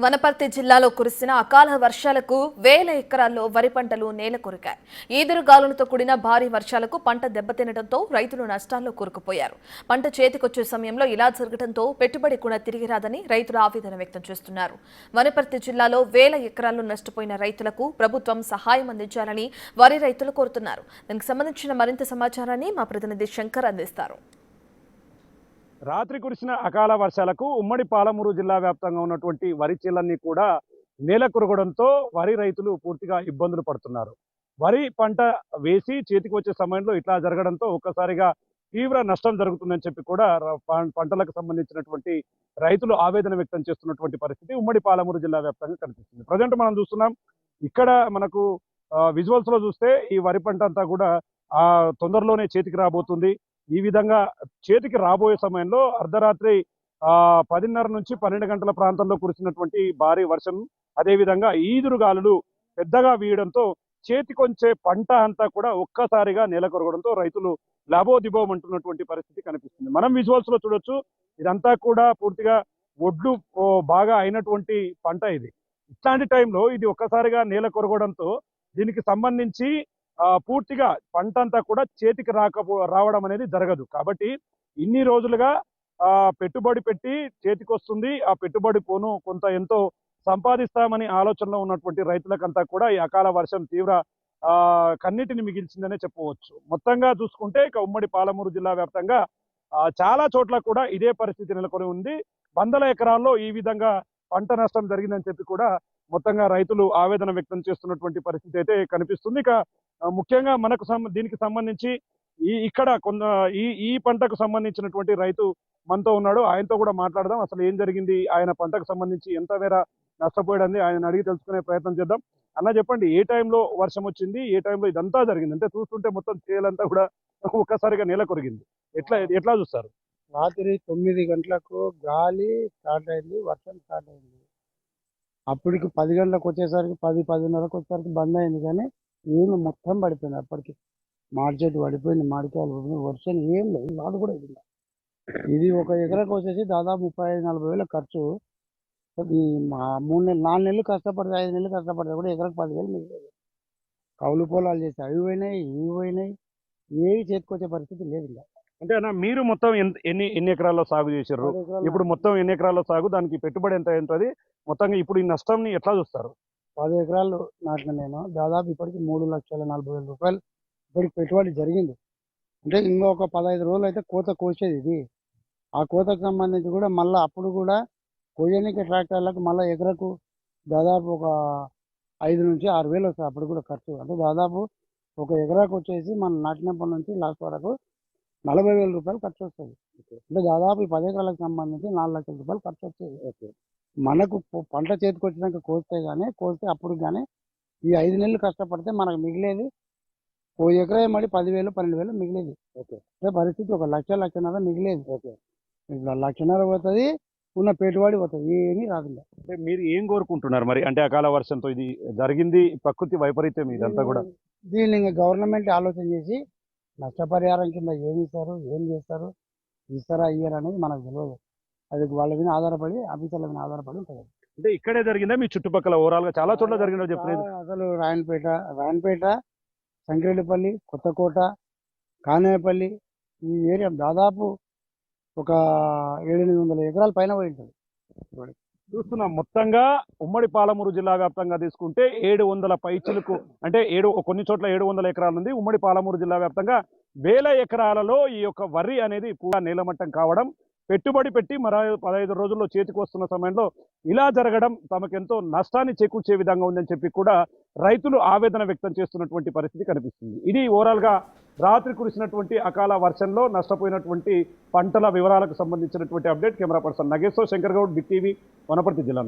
వనపర్తి జిల్లాలో కురిసిన అకాల వర్షాలకు వేల ఎకరాల్లో వరి పంటలు నేలకొరిగాయి. ఈదురుగాలులతో కూడిన భారీ వర్షాలకు పంట దెబ్బతినడంతో రైతులు నష్టాల్లో కూరుకుపోయారు. పంట చేతికొచ్చే సమయంలో ఇలా జరగడంతో పెట్టుబడి కూడా తిరిగి రాదని రైతులు ఆవేదన వ్యక్తం చేస్తున్నారు. వనపర్తి జిల్లాలో వేల ఎకరాల్లో నష్టపోయిన రైతులకు ప్రభుత్వం సహాయం అందించాలని వరి రైతులు కోరుతున్నారు. దీనికి సంబంధించిన మరింత సమాచారాన్ని మా ప్రతినిధి శంకర్ అందిస్తారు. రాత్రి కురిసిన అకాల వర్షాలకు ఉమ్మడి పాలమూరు జిల్లా వ్యాప్తంగా ఉన్నటువంటి వరి చేలన్నీ కూడా నేల కురగడంతో వరి రైతులు పూర్తిగా ఇబ్బందులు పడుతున్నారు. వరి పంట వేసి చేతికి వచ్చే సమయంలో ఇట్లా జరగడంతో ఒక్కసారిగా తీవ్ర నష్టం జరుగుతుందని చెప్పి కూడా పంటలకు సంబంధించినటువంటి రైతులు ఆవేదన వ్యక్తం చేస్తున్నటువంటి పరిస్థితి ఉమ్మడి పాలమూరు జిల్లా వ్యాప్తంగా కనిపిస్తుంది. ప్రజెంట్ మనం చూస్తున్నాం, ఇక్కడ మనకు విజువల్స్ లో చూస్తే ఈ వరి పంట అంతా కూడా తొందరలోనే చేతికి రాబోతుంది. ఈ విధంగా చేతికి రాబోయే సమయంలో అర్ధరాత్రి 10:30 నుంచి 12 గంటల ప్రాంతంలో కురిసినటువంటి భారీ వర్షం, అదేవిధంగా ఈదురుగాలులు పెద్దగా వీయడంతో చేతికొంచే పంట అంతా కూడా ఒక్కసారిగా నేలకొరగడంతో రైతులు లాభోదిబోమంటున్నటువంటి పరిస్థితి కనిపిస్తుంది. మనం విజువల్స్ లో చూడొచ్చు, ఇదంతా కూడా పూర్తిగా ఒడ్లు బాగా అయినటువంటి పంట. ఇది ఇట్లాంటి టైంలో ఇది ఒక్కసారిగా నేల కొరగడంతో దీనికి సంబంధించి పూర్తిగా పంట అంతా కూడా చేతికి రావడం అనేది జరగదు. కాబట్టి ఇన్ని రోజులుగా పెట్టుబడి పెట్టి చేతికి వస్తుంది, ఆ పెట్టుబడి పోను కొంత ఎంతో సంపాదిస్తామని ఆలోచనలో ఉన్నటువంటి రైతులకంతా కూడా ఈ అకాల వర్షం తీవ్ర కన్నీటిని మిగిల్చిందనే చెప్పవచ్చు. మొత్తంగా చూసుకుంటే ఇక ఉమ్మడి పాలమూరు జిల్లా వ్యాప్తంగా చాలా చోట్ల కూడా ఇదే పరిస్థితి నెలకొని ఉంది. వందల ఎకరాల్లో ఈ విధంగా పంట నష్టం జరిగిందని చెప్పి కూడా మొత్తంగా రైతులు ఆవేదన వ్యక్తం చేస్తున్నటువంటి పరిస్థితి అయితే కనిపిస్తుంది. ఇక ముఖ్యంగా మనకు దీనికి సంబంధించి ఇక్కడ ఈ పంటకు సంబంధించినటువంటి రైతు మనతో ఉన్నాడు. ఆయనతో కూడా మాట్లాడదాం. అసలు ఏం జరిగింది, ఆయన పంటకు సంబంధించి ఎంత మేర నష్టపోయాడని ఆయన అడిగి తెలుసుకునే ప్రయత్నం చేద్దాం. అన్న, చెప్పండి, ఏ టైంలో వర్షం వచ్చింది, ఏ టైంలో ఇదంతా జరిగింది? అంటే చూస్తుంటే మొత్తం చేలంతా కూడా ఒక్కసారిగా నేల కొరిగింది. ఎట్లా చూస్తారు? రాత్రి 9 గంటలకు గాలి స్టార్ట్ అయింది, వర్షం స్టార్ట్ అయింది. అప్పటికి 10 గంటలకు వచ్చేసరికి 10-10:30కు వచ్చేసరికి బంద్ అయింది. కానీ ఏమి మొత్తం పడిపోయింది. అప్పటికి మాడి చెట్టు పడిపోయింది, మామిడికాయలు పడిపోయింది, వర్షం ఏం లేదు, నాడు కూడా ఇది. ఇది ఒక ఎకరకు వచ్చేసి దాదాపు 35-40 వేల ఖర్చు. ఈ 3 నెలలు 4 నెలలు కష్టపడితే 5 నెలలు కష్టపడితే కూడా ఎకరకు 10,000 మిగిలేదు. కౌలు పొలాలు చేసి అవి పోయినాయి, ఇవి పోయినాయి, ఏవి చేతికొచ్చే పరిస్థితి లేదు. ఇంకా అంటే అన్న, మీరు మొత్తం ఎన్ని ఎకరాల్లో సాగు చేశారు? ఇప్పుడు మొత్తం ఎన్ని ఎకరాల్లో సాగు, దానికి పెట్టుబడి ఎంత ఉంటుంది మొత్తంగా? ఇప్పుడు ఈ నష్టంని ఎట్లా చూస్తారు? 10 ఎకరాలు నాటిన నేను. దాదాపు ఇప్పటికి 3,40,000 రూపాయలు ఇప్పటికి పెట్టుబడి జరిగింది. అంటే ఇంకొక 15 రోజులు అయితే కోత కోసేది ఇది. ఆ కోతకు సంబంధించి కూడా మళ్ళీ అప్పుడు కూడా కోయనికి ట్రాక్టర్లకు మళ్ళీ ఎకరకు దాదాపు ఒక 5-6 వేలు వస్తుంది. అప్పుడు కూడా ఖర్చు. అంటే దాదాపు ఒక ఎకరాకు వచ్చేసి మనం నాటినప్పటి నుంచి లాస్ట్ వరకు 40,000 రూపాయలు ఖర్చు వస్తుంది. అంటే దాదాపు ఈ 10 ఎకరాలకు సంబంధించి 4 లక్షల రూపాయలు ఖర్చు వచ్చేది. మనకు పంట చేతికి వచ్చినాక కోస్తే అప్పుడు కానీ ఈ 5 నెలలు కష్టపడితే మనకు మిగిలేది ఓ ఎకరా మళ్ళీ 10,000-12,000 మిగిలేది. అంటే పరిస్థితి 1,00,00,000 మిగిలేది. ఇప్పుడు 1,00,00,000 పోతుంది, ఉన్న పెట్టుబడి పోతుంది, ఏమీ రాదు. అంటే మీరు ఏం కోరుకుంటున్నారు మరి? అంటే అకాల వర్షంతో ఇది జరిగింది, ప్రకృతి వైపరీత్యం ఇదంతా కూడా. దీన్ని ఇంకా గవర్నమెంట్ ఆలోచన చేసి నష్టపరిహారం కింద ఏమి ఇస్తారు, ఏం చేస్తారు, ఇస్తారా ఇయ్యారా అనేది మనకు తెలియదు. అది వాళ్ళ మీద ఆధారపడి, ఆఫీసర్ల మీద ఆధారపడి ఉంటుంది. అంటే ఇక్కడే జరిగిందా మీ చుట్టుపక్కల ఓవరాల్ గా చాలా చోట్ల జరిగిందో చెప్పలేదు? అసలు రాయనపేట, సంకిరెడ్డిపల్లి, కొత్తకోట, కానేపల్లి ఈ ఏరియా దాదాపు ఒక 700-800 ఎకరాల పైన పోయి ఉంటుంది. చూస్తున్నాం, మొత్తంగా ఉమ్మడి పాలమూరు జిల్లా వ్యాప్తంగా తీసుకుంటే 700 పైచిలకు, అంటే కొన్ని చోట్ల 700 ఎకరాలు ఉంది. ఉమ్మడి పాలమూరు జిల్లా వ్యాప్తంగా వేల ఎకరాలలో ఈ యొక్క వరి అనేది పూర్తిగా నేలమట్టం కావడం, పెట్టుబడి పెట్టి మరో 15 రోజుల్లో చేతికి వస్తున్న సమయంలో ఇలా జరగడం తమకెంతో నష్టాన్ని చేకూర్చే విధంగా ఉందని చెప్పి కూడా రైతులు ఆవేదన వ్యక్తం చేస్తున్నటువంటి పరిస్థితి కనిపిస్తుంది. ఇది ఓవరాల్ గా రాత్రి కురిసినటువంటి అకాల వర్షంలో నష్టపోయినటువంటి పంటల వివరాలకు సంబంధించినటువంటి update. Camera person Nageshwar, Shankar Goud, big TV, Wanaparthy జిల్లా.